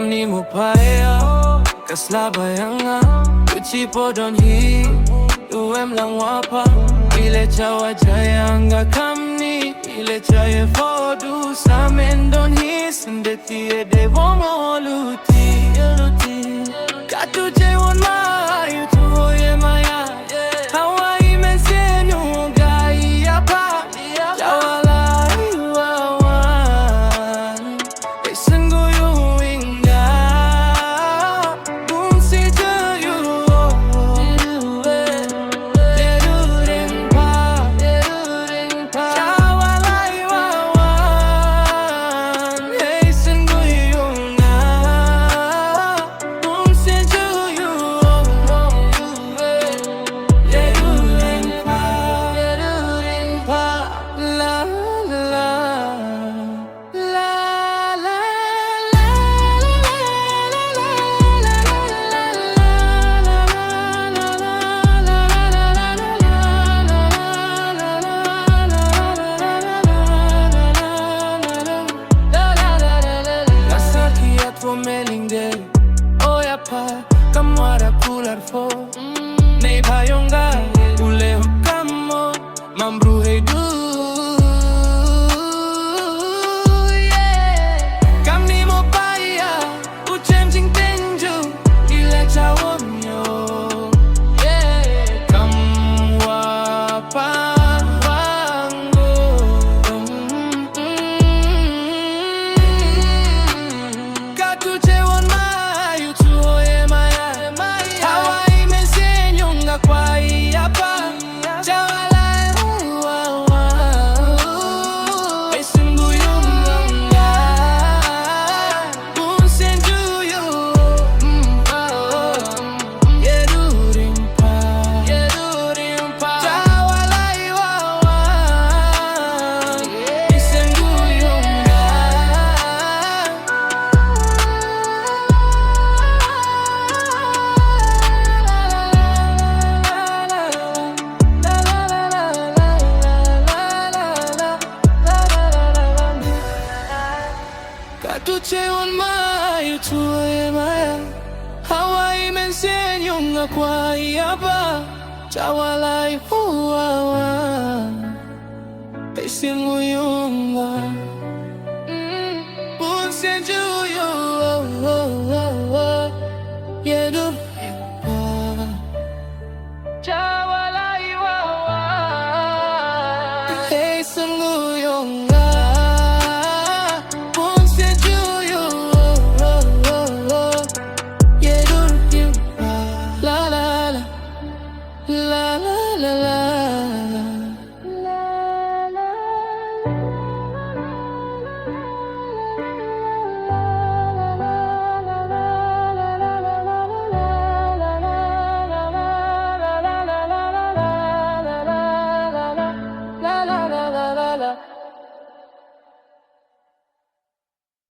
Kamni mo paya kaslabayanga Uchi podon hi Uwem lang wapa Ile chawa jayanga kamni Ile chaye fodu Samen don hi Sindeti ede womo luti Katu jewon ma Yutu hoye maya Hawaii mensenu Gai apa Jawala iwawan Esengu yuinga Bunsi jayu Derurimpa Jawala iwawan Esengu yuinga Bunsi jayu Derurimpa La la Kamwara pular fo Nei bayonga Ule hukamo Mambru heidu Kamni mo paya Uchem jing tenju Ile chawomyo Kamwa panwango Katu chewon mayu tuoye maya Hawaii mensenyunga kwa iapa Jawala uwawa Esengu yunga Unsenjuyo Yerurimpa Jawala iwawa Esengu yunga Katu chewon mayu tuoye maya Hawaii mensenyunga kwa iapa Jawala iwawa Esengu yunga